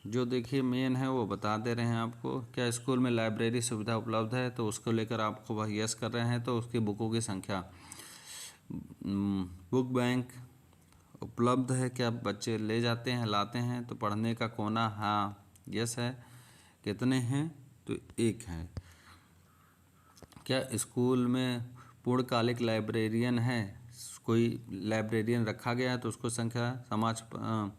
जो देखिए मेन है वो बता दे रहे हैं आपको। क्या स्कूल में लाइब्रेरी सुविधा उपलब्ध है, तो उसको लेकर आपको वह यस कर रहे हैं। तो उसकी बुकों की संख्या, बुक बैंक उपलब्ध है, क्या बच्चे ले जाते हैं लाते हैं। तो पढ़ने का कोना हाँ यस है। कितने हैं, तो 1 है। क्या स्कूल में पूर्णकालिक लाइब्रेरियन है, कोई लाइब्रेरियन रखा गया है तो उसको संख्या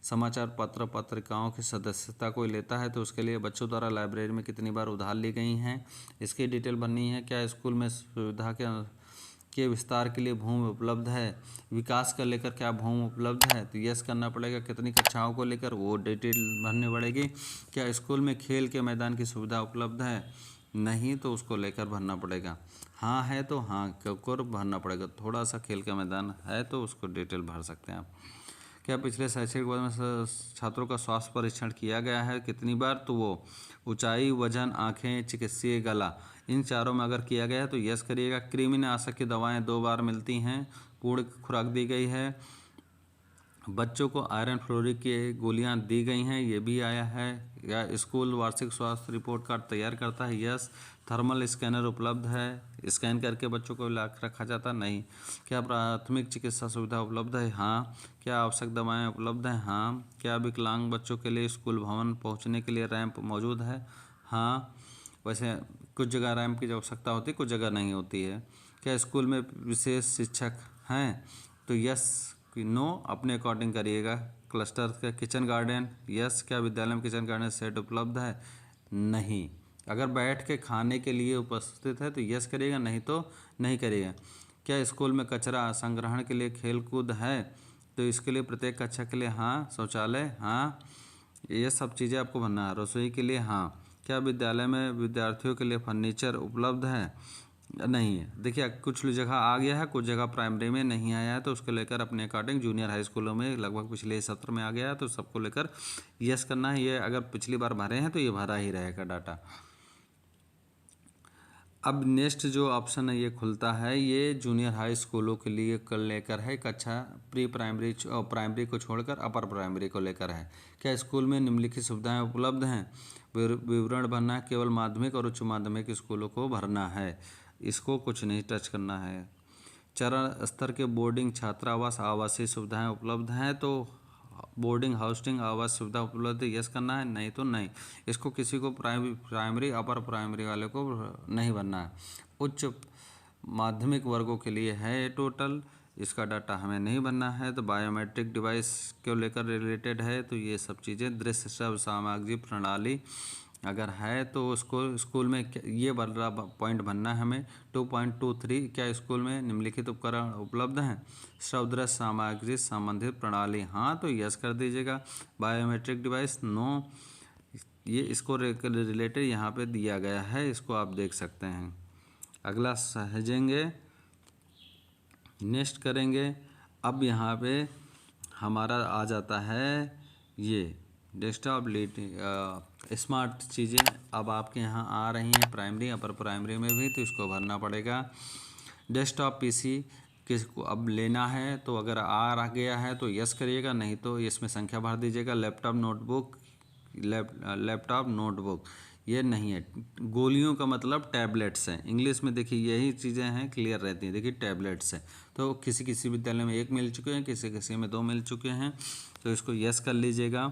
समाचार पत्र पत्रिकाओं की सदस्यता कोई लेता है तो उसके लिए बच्चों द्वारा लाइब्रेरी में कितनी बार उधार ली गई हैं, इसकी डिटेल भरनी है। क्या स्कूल में सुविधा के विस्तार के लिए भूमि उपलब्ध है, विकास का लेकर क्या भूमि उपलब्ध है, तो यस करना पड़ेगा। कितनी कक्षाओं को लेकर वो डिटेल भरनी पड़ेगी। क्या स्कूल में खेल के मैदान की सुविधा उपलब्ध है, नहीं तो उसको लेकर भरना पड़ेगा। हाँ है तो हाँ कर भरना पड़ेगा। थोड़ा सा खेल का मैदान है तो उसको डिटेल भर सकते हैं आप। क्या पिछले शैक्षणिक वर्ष में छात्रों का स्वास्थ्य परीक्षण किया गया है, कितनी बार, तो वो ऊंचाई, वजन, आँखें, चिकित्सीय, गला, इन चारों में अगर किया गया है तो यस करिएगा। कृमिनाशक की दवाएं 2 बार मिलती हैं, पूर्ण खुराक दी गई है। बच्चों को आयरन फ्लोरिक की गोलियां दी गई हैं, ये भी आया है। या स्कूल वार्षिक स्वास्थ्य रिपोर्ट कार्ड तैयार करता है, यस। थर्मल स्कैनर उपलब्ध है, स्कैन करके बच्चों को रखा जाता नहीं। क्या प्राथमिक चिकित्सा सुविधा उपलब्ध है, हाँ। क्या आवश्यक दवाएं उपलब्ध हैं, हाँ। क्या विकलांग बच्चों के लिए स्कूल भवन पहुंचने के लिए रैंप मौजूद है, हाँ। वैसे कुछ जगह रैंप की आवश्यकता होती है, कुछ जगह नहीं होती है। क्या स्कूल में विशेष शिक्षक हैं, तो यस कि नो अपने अकॉर्डिंग करिएगा। क्लस्टर का किचन गार्डन, यस। क्या विद्यालय में किचन गार्डन सेट उपलब्ध है, नहीं। अगर बैठ के खाने के लिए उपस्थित है तो यस करिएगा, नहीं तो नहीं करिएगा। क्या स्कूल में कचरा संग्रहण के लिए खेल कूद है, तो इसके लिए प्रत्येक कक्षा के लिए हाँ। शौचालय हाँ, ये सब चीज़ें आपको भरना है। रसोई के लिए हाँ। क्या विद्यालय में विद्यार्थियों के लिए फर्नीचर उपलब्ध है, नहीं है। देखिए कुछ जगह आ गया है, कुछ जगह प्राइमरी में नहीं आया है, तो उसको लेकर अपने अकॉर्डिंग जूनियर हाई स्कूलों में लगभग पिछले सत्र में आ गया है तो सबको लेकर यस करना है। ये अगर पिछली बार भरे हैं तो ये भरा ही रहेगा डाटा। अब नेक्स्ट जो ऑप्शन है ये खुलता है, ये जूनियर हाई स्कूलों के लिए कल लेकर है। कक्षा प्री प्राइमरी और प्राइमरी को छोड़कर अपर प्राइमरी को लेकर है। क्या स्कूल में निम्नलिखित सुविधाएं उपलब्ध हैं, विवरण भरना है। केवल माध्यमिक और उच्च माध्यमिक स्कूलों को भरना है, इसको कुछ नहीं टच करना है। चरण स्तर के बोर्डिंग छात्रावास आवासीय सुविधाएं उपलब्ध हैं, तो बोर्डिंग हाउसिंग आवास सुविधा उपलब्ध है, यस करना है, नहीं तो नहीं। इसको किसी को प्राइमरी अपर प्राइमरी वाले को नहीं बनना है। उच्च माध्यमिक वर्गों के लिए है टोटल, इसका डाटा हमें नहीं बनना है। तो बायोमेट्रिक डिवाइस को लेकर रिलेटेड है, तो ये सब चीज़ें दृश्य श्रव्य सामग्री प्रणाली अगर है तो उसको स्कूल में ये वाला पॉइंट भरना है हमें। 2.23 क्या स्कूल में निम्नलिखित उपकरण उपलब्ध हैं? शब्दरस सामग्री संबंधित प्रणाली, हाँ तो यस कर दीजिएगा। Biometric device, no. ये इसको रिलेटेड यहाँ पे दिया गया है, इसको आप देख सकते हैं। अगला सहेजेंगे, नेक्स्ट करेंगे। अब यहाँ पे हमारा आ जाता है ये डेस्कटॉप स्मार्ट चीज़ें अब आपके यहाँ आ रही हैं प्राइमरी अपर प्राइमरी में भी, तो इसको भरना पड़ेगा। डेस्कटॉप पीसी किसको अब लेना है, तो अगर आ गया है तो यस करिएगा, नहीं तो इसमें संख्या भर दीजिएगा। लैपटॉप नोटबुक, लैपटॉप नोटबुक ये नहीं है। गोलियों का मतलब टैबलेट्स हैं, इंग्लिश में देखिए यही चीज़ें हैं, क्लियर रहती हैं। देखिए टैबलेट्स हैं, तो किसी किसी विद्यालय में 1 मिल चुके हैं, किसी किसी में 2 मिल चुके हैं, तो इसको यस कर लीजिएगा।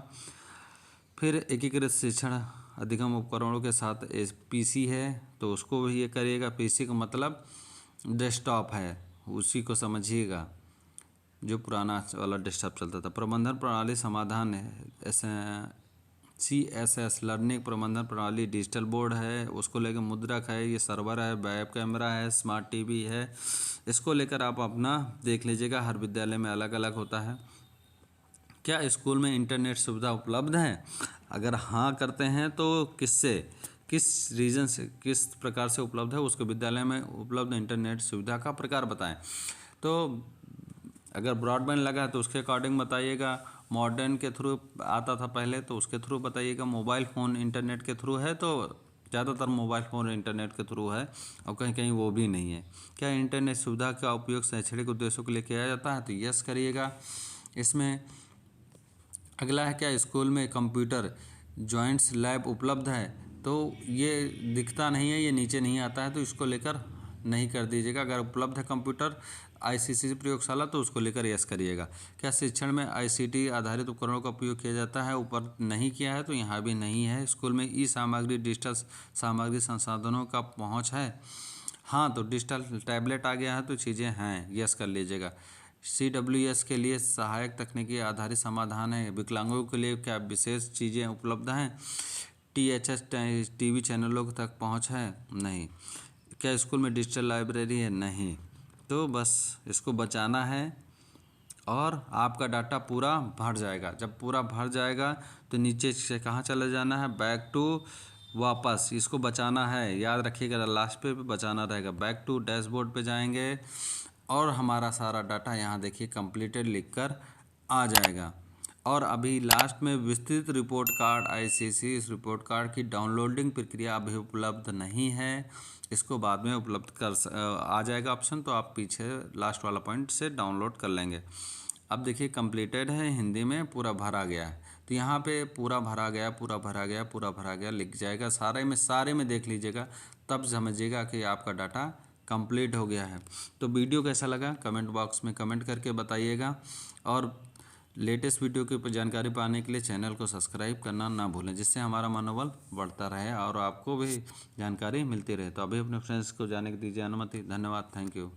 फिर एकीकृत शिक्षण अधिगम उपकरणों के साथ पीसी है, तो उसको भी ये करिएगा। पीसी का मतलब डेस्कटॉप है, उसी को समझिएगा जो पुराना वाला डेस्कटॉप चलता था। प्रबंधन प्रणाली समाधान है, CSS लर्निंग प्रबंधन प्रणाली, डिजिटल बोर्ड है, उसको लेकर मुद्रक है, ये सर्वर है, वेब कैमरा है, स्मार्ट टीवी है। इसको लेकर आप अपना देख लीजिएगा, हर विद्यालय में अलग अलग होता है। क्या स्कूल में इंटरनेट सुविधा उपलब्ध है? अगर हाँ करते हैं तो किससे, किस रीजन से, किस प्रकार से उपलब्ध है, उसको विद्यालय में उपलब्ध इंटरनेट सुविधा का प्रकार बताएं। तो अगर ब्रॉडबैंड लगा है तो उसके अकॉर्डिंग बताइएगा। मॉडर्न के थ्रू आता था पहले, तो उसके थ्रू बताइएगा। मोबाइल फ़ोन इंटरनेट के थ्रू है, तो ज़्यादातर मोबाइल फ़ोन इंटरनेट के थ्रू है, और कहीं कहीं वो भी नहीं है। क्या इंटरनेट सुविधा का उपयोग शैक्षणिक उद्देश्यों के लिए किया जाता है, तो यस करिएगा। इसमें अगला है, क्या स्कूल में कंप्यूटर जॉइंट्स लैब उपलब्ध है, तो ये दिखता नहीं है, ये नीचे नहीं आता है, तो इसको लेकर नहीं कर दीजिएगा। अगर उपलब्ध है कंप्यूटर ICC प्रयोगशाला, तो उसको लेकर यस करिएगा। क्या शिक्षण में ICT आधारित उपकरणों का उपयोग किया जाता है, ऊपर नहीं किया है तो यहाँ भी नहीं है। स्कूल में ई सामग्री डिजिटल सामग्री संसाधनों का पहुँच है, हाँ तो डिजिटल टैबलेट आ गया है, तो चीज़ें हैं, यस कर लीजिएगा। CWS के लिए सहायक तकनीकी आधारित समाधान है। विकलांगों के लिए क्या विशेष चीज़ें उपलब्ध हैं? THS TV चैनलों तक पहुंच है, नहीं। क्या स्कूल में डिजिटल लाइब्रेरी है, नहीं। तो बस इसको बचाना है और आपका डाटा पूरा भर जाएगा। जब पूरा भर जाएगा तो नीचे से कहाँ चले जाना है, बैक टू, वापस इसको बचाना है, याद रखिएगा, लास्ट पे बचाना रहेगा। बैक टू डैशबोर्ड पे जाएंगे और हमारा सारा डाटा यहाँ देखिए कंप्लीटेड लिखकर आ जाएगा। और अभी लास्ट में विस्तृत रिपोर्ट कार्ड ICC, इस रिपोर्ट कार्ड की डाउनलोडिंग प्रक्रिया अभी उपलब्ध नहीं है, इसको बाद में उपलब्ध आ जाएगा ऑप्शन, तो आप पीछे लास्ट वाला पॉइंट से डाउनलोड कर लेंगे। अब देखिए कंप्लीटेड है, हिंदी में पूरा भरा गया है, तो यहाँ पे पूरा भरा गया, पूरा भरा गया, पूरा भरा गया लिख जाएगा। सारे में देख लीजिएगा, तब समझिएगा कि आपका डाटा कंप्लीट हो गया है। तो वीडियो कैसा लगा कमेंट बॉक्स में कमेंट करके बताइएगा, और लेटेस्ट वीडियो की जानकारी पाने के लिए चैनल को सब्सक्राइब करना ना भूलें, जिससे हमारा मनोबल बढ़ता रहे और आपको भी जानकारी मिलती रहे। तो अभी अपने फ्रेंड्स को जाने की दीजिए अनुमति। धन्यवाद, थैंक यू।